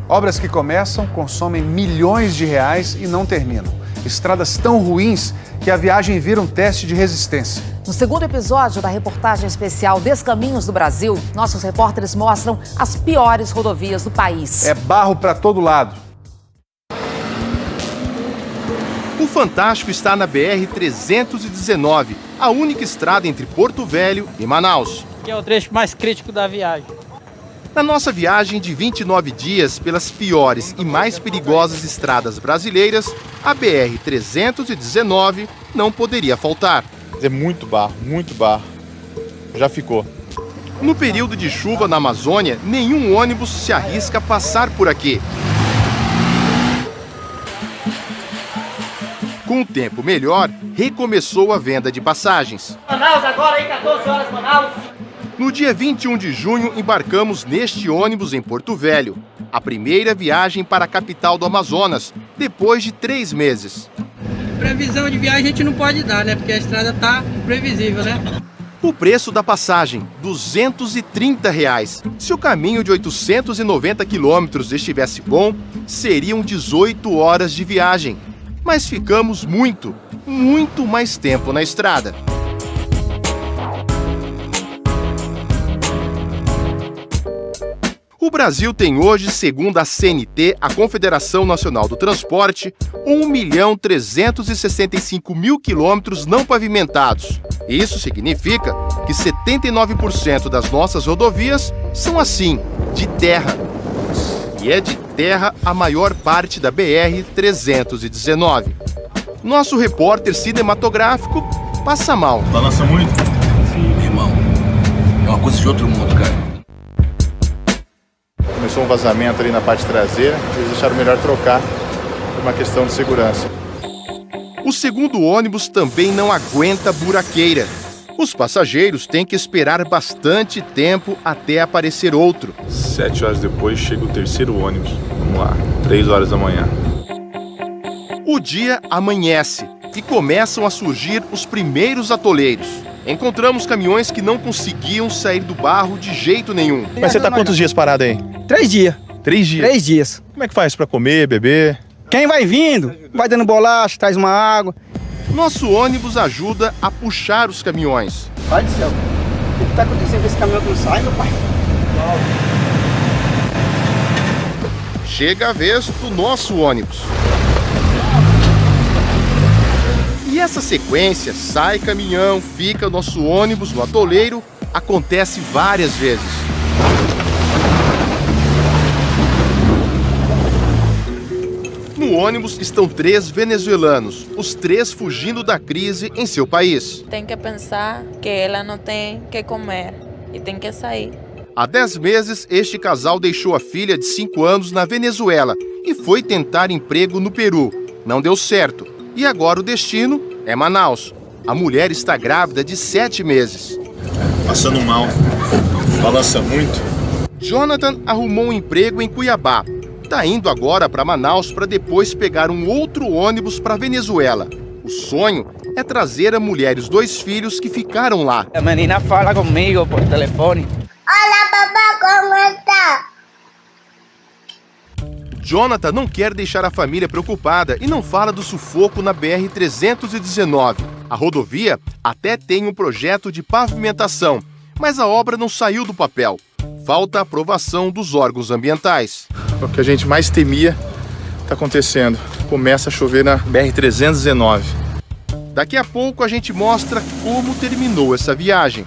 Obras que começam, consomem milhões de reais e não terminam. Estradas tão ruins que a viagem vira um teste de resistência. No segundo episódio da reportagem especial Descaminhos do Brasil, nossos repórteres mostram as piores rodovias do país. É barro para todo lado. O Fantástico está na BR-319, a única estrada entre Porto Velho e Manaus. Que é o trecho mais crítico da viagem. Na nossa viagem de 29 dias pelas piores e mais perigosas estradas brasileiras, a BR-319 não poderia faltar. É muito barro, já ficou. No período de chuva na Amazônia, nenhum ônibus se arrisca a passar por aqui. Com o tempo melhor, recomeçou a venda de passagens. Manaus agora, aí 14 horas, Manaus. No dia 21 de junho, embarcamos neste ônibus em Porto Velho. A primeira viagem para a capital do Amazonas, depois de 3 meses. Previsão de viagem a gente não pode dar, né? Porque a estrada tá imprevisível, né? O preço da passagem, R$ 230. Se o caminho de 890 quilômetros estivesse bom, seriam 18 horas de viagem. Mas ficamos muito mais tempo na estrada. O Brasil tem hoje, segundo a CNT, a Confederação Nacional do Transporte, 1.365.000 quilômetros não pavimentados. Isso significa que 79% das nossas rodovias são assim, de terra. E é de terra a maior parte da BR-319. Nosso repórter cinematográfico passa mal. Balança muito? Sim, irmão. É uma coisa de outro mundo, cara. Começou um vazamento ali na parte traseira, eles acharam melhor trocar por uma questão de segurança. O segundo ônibus também não aguenta buraqueira. Os passageiros têm que esperar bastante tempo até aparecer outro. 7 horas depois chega o terceiro ônibus. Vamos lá, 3 horas da manhã. O dia amanhece e começam a surgir os primeiros atoleiros. Encontramos caminhões que não conseguiam sair do barro de jeito nenhum. Mas você tá quantos dias parado aí? 3 dias. 3 dias? 3 dias. Como é que faz pra comer, beber? Quem vai vindo, vai dando bolacha, traz uma água. Nosso ônibus ajuda a puxar os caminhões. Pai do céu, o que tá acontecendo com esse caminhão que não sai, meu pai? Chega a vez do nosso ônibus. E essa sequência, sai caminhão, fica nosso ônibus no atoleiro, acontece várias vezes. No ônibus estão 3 venezuelanos, os 3 fugindo da crise em seu país. Tem que pensar que ela não tem que comer e tem que sair. Há 10 meses, este casal deixou a filha de 5 anos na Venezuela e foi tentar emprego no Peru. Não deu certo. E agora o destino é Manaus. A mulher está grávida de 7 meses. Passando mal, balança muito. Jonathan arrumou um emprego em Cuiabá. Está indo agora para Manaus para depois pegar um outro ônibus para Venezuela. O sonho é trazer a mulher e os 2 filhos que ficaram lá. A menina fala comigo por telefone. Olá, papá, como está? Jonathan não quer deixar a família preocupada e não fala do sufoco na BR-319. A rodovia até tem um projeto de pavimentação, mas a obra não saiu do papel. Falta a aprovação dos órgãos ambientais. O que a gente mais temia está acontecendo. Começa a chover na BR-319. Daqui a pouco a gente mostra como terminou essa viagem.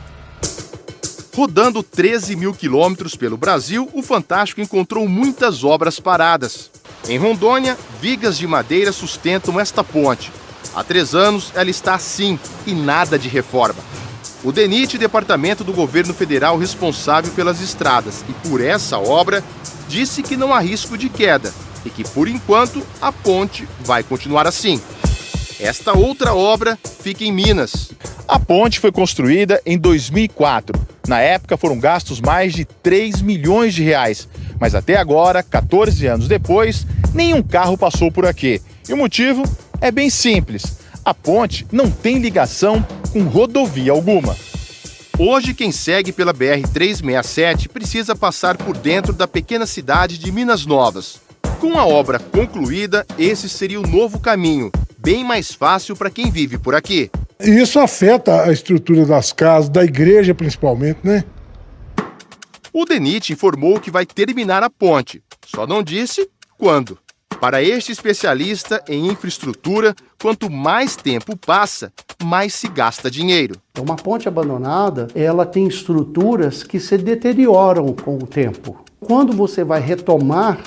Rodando 13 mil quilômetros pelo Brasil, o Fantástico encontrou muitas obras paradas. Em Rondônia, vigas de madeira sustentam esta ponte. Há 3 anos ela está assim e nada de reforma. O DENIT, departamento do governo federal responsável pelas estradas e por essa obra, disse que não há risco de queda e que, por enquanto, a ponte vai continuar assim. Esta outra obra fica em Minas. A ponte foi construída em 2004. Na época foram gastos mais de 3 milhões de reais. Mas até agora, 14 anos depois, nenhum carro passou por aqui. E o motivo é bem simples. A ponte não tem ligação com rodovia alguma. Hoje, quem segue pela BR-367 precisa passar por dentro da pequena cidade de Minas Novas. Com a obra concluída, esse seria o novo caminho, bem mais fácil para quem vive por aqui. Isso afeta a estrutura das casas, da igreja principalmente, né? O DENIT informou que vai terminar a ponte, só não disse quando. Para este especialista em infraestrutura, quanto mais tempo passa, mais se gasta dinheiro. Uma ponte abandonada, ela tem estruturas que se deterioram com o tempo. Quando você vai retomar,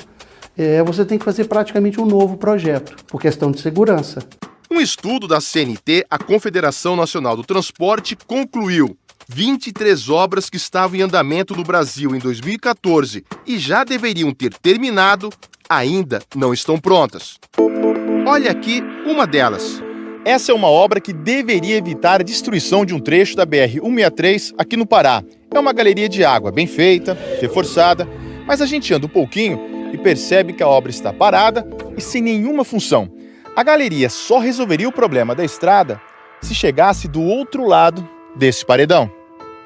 você tem que fazer praticamente um novo projeto, por questão de segurança. Um estudo da CNT, a Confederação Nacional do Transporte, concluiu 23 obras que estavam em andamento no Brasil em 2014 e já deveriam ter terminado, ainda não estão prontas. Olha aqui uma delas. Essa é uma obra que deveria evitar a destruição de um trecho da BR-163 aqui no Pará. É uma galeria de água bem feita, reforçada, mas a gente anda um pouquinho e percebe que a obra está parada e sem nenhuma função. A galeria só resolveria o problema da estrada se chegasse do outro lado desse paredão.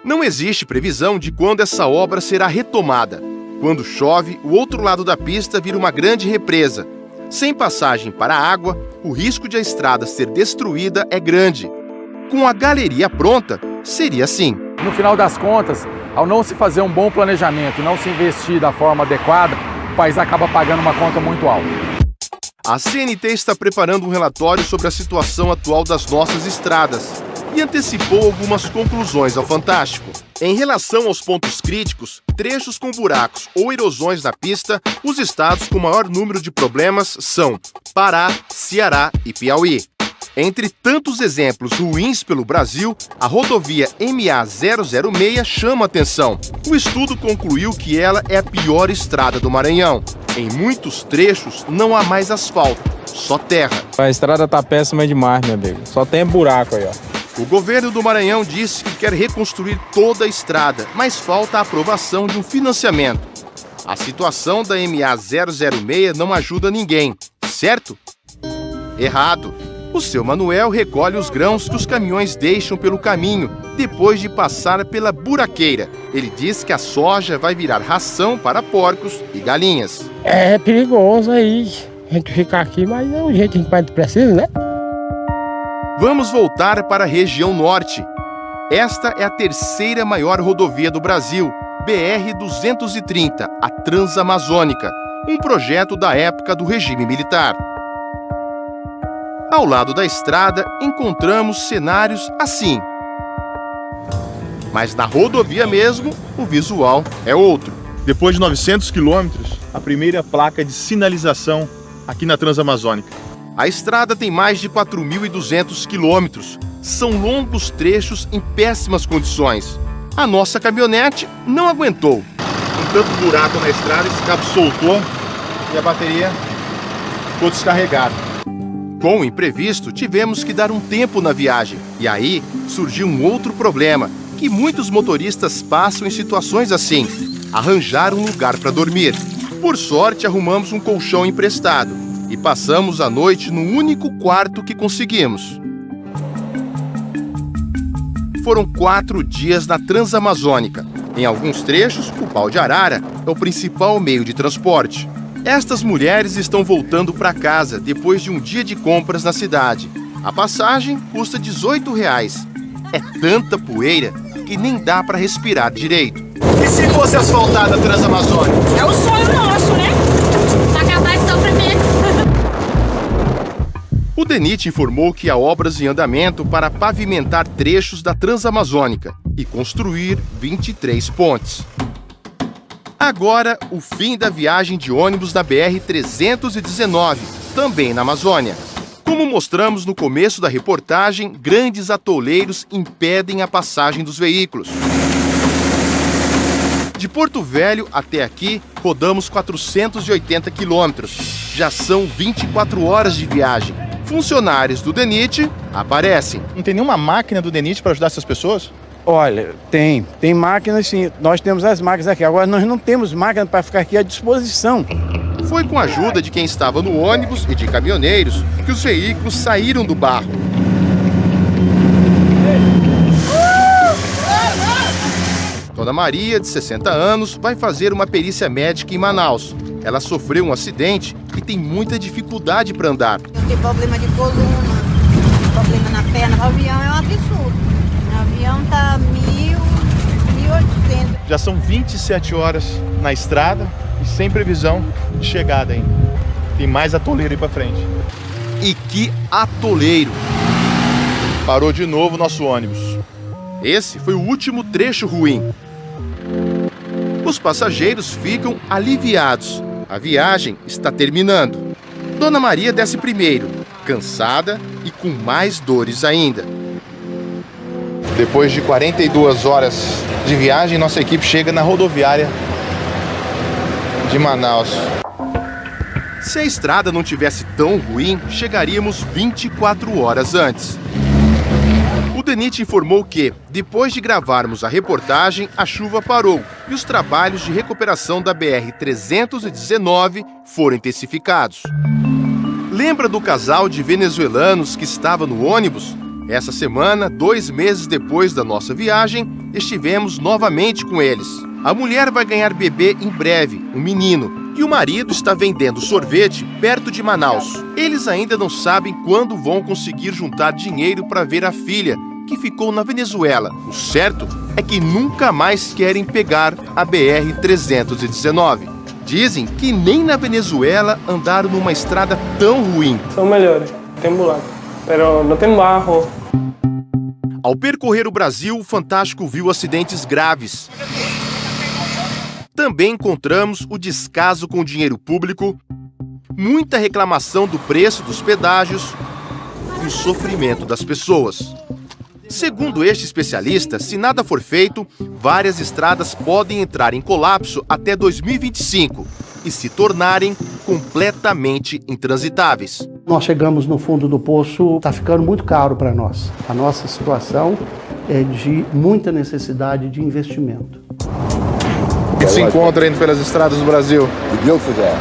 Não existe previsão de quando essa obra será retomada. Quando chove, o outro lado da pista vira uma grande represa. Sem passagem para a água, o risco de a estrada ser destruída é grande. Com a galeria pronta, seria assim. No final das contas, ao não se fazer um bom planejamento e não se investir da forma adequada, o país acaba pagando uma conta muito alta. A CNT está preparando um relatório sobre a situação atual das nossas estradas e antecipou algumas conclusões ao Fantástico. Em relação aos pontos críticos, trechos com buracos ou erosões na pista, os estados com maior número de problemas são Pará, Ceará e Piauí. Entre tantos exemplos ruins pelo Brasil, a rodovia MA-006 chama atenção. O estudo concluiu que ela é a pior estrada do Maranhão. Em muitos trechos não há mais asfalto, só terra. A estrada tá péssima demais, meu amigo. Só tem buraco aí, ó. O governo do Maranhão disse que quer reconstruir toda a estrada, mas falta a aprovação de um financiamento. A situação da MA-006 não ajuda ninguém, certo? Errado. O seu Manuel recolhe os grãos que os caminhões deixam pelo caminho, depois de passar pela buraqueira. Ele diz que a soja vai virar ração para porcos e galinhas. É perigoso aí a gente ficar aqui, mas é o jeito que a gente precisa, né? Vamos voltar para a região norte. Esta é a terceira maior rodovia do Brasil, BR-230, a Transamazônica, um projeto da época do regime militar. Ao lado da estrada, encontramos cenários assim. Mas na rodovia mesmo, o visual é outro. Depois de 900 quilômetros, a primeira placa de sinalização aqui na Transamazônica. A estrada tem mais de 4.200 quilômetros. São longos trechos em péssimas condições. A nossa caminhonete não aguentou. Um tanto buraco na estrada, esse cabo soltou e a bateria ficou descarregada. Com o imprevisto, tivemos que dar um tempo na viagem. E aí surgiu um outro problema, que muitos motoristas passam em situações assim: arranjar um lugar para dormir. Por sorte, arrumamos um colchão emprestado e passamos a noite no único quarto que conseguimos. Foram 4 dias na Transamazônica. Em alguns trechos, o pau de arara é o principal meio de transporte. Estas mulheres estão voltando para casa depois de um dia de compras na cidade. A passagem custa R$18. É tanta poeira que nem dá para respirar direito. E se fosse asfaltada a Transamazônica? É o sonho nosso, né? Pra acabar esse sofrimento. O DENIT informou que há obras em andamento para pavimentar trechos da Transamazônica e construir 23 pontes. Agora, o fim da viagem de ônibus na BR-319, também na Amazônia. Como mostramos no começo da reportagem, grandes atoleiros impedem a passagem dos veículos. De Porto Velho até aqui, rodamos 480 quilômetros. Já são 24 horas de viagem. Funcionários do DENIT aparecem. Não tem nenhuma máquina do DENIT para ajudar essas pessoas? Olha, tem máquinas sim, nós temos as máquinas aqui, agora nós não temos máquina para ficar aqui à disposição. Foi com a ajuda de quem estava no ônibus e de caminhoneiros que os veículos saíram do barro. Dona Maria, de 60 anos, vai fazer uma perícia médica em Manaus. Ela sofreu um acidente e tem muita dificuldade para andar. Eu tenho problema de coluna, problema na perna. O avião é um absurdo. O avião tá 1.800. Já são 27 horas na estrada e sem previsão de chegada ainda. Tem mais atoleiro aí para frente. E que atoleiro! Parou de novo o nosso ônibus. Esse foi o último trecho ruim. Os passageiros ficam aliviados. A viagem está terminando. Dona Maria desce primeiro, cansada e com mais dores ainda. Depois de 42 horas de viagem, nossa equipe chega na rodoviária de Manaus. Se a estrada não tivesse tão ruim, chegaríamos 24 horas antes. O DENIT informou que, depois de gravarmos a reportagem, a chuva parou e os trabalhos de recuperação da BR-319 foram intensificados. Lembra do casal de venezuelanos que estava no ônibus? Essa semana, 2 meses depois da nossa viagem, estivemos novamente com eles. A mulher vai ganhar bebê em breve, um menino, e o marido está vendendo sorvete perto de Manaus. Eles ainda não sabem quando vão conseguir juntar dinheiro para ver a filha, que ficou na Venezuela. O certo é que nunca mais querem pegar a BR-319. Dizem que nem na Venezuela andaram numa estrada tão ruim. São melhores, tem buraco, mas não tem barro. Ao percorrer o Brasil, o Fantástico viu acidentes graves. Também encontramos o descaso com o dinheiro público, muita reclamação do preço dos pedágios e o sofrimento das pessoas. Segundo este especialista, se nada for feito, várias estradas podem entrar em colapso até 2025 e se tornarem completamente intransitáveis. Nós chegamos no fundo do poço, está ficando muito caro para nós. A nossa situação é de muita necessidade de investimento. O que se encontra indo pelas estradas do Brasil? O que eu fizer.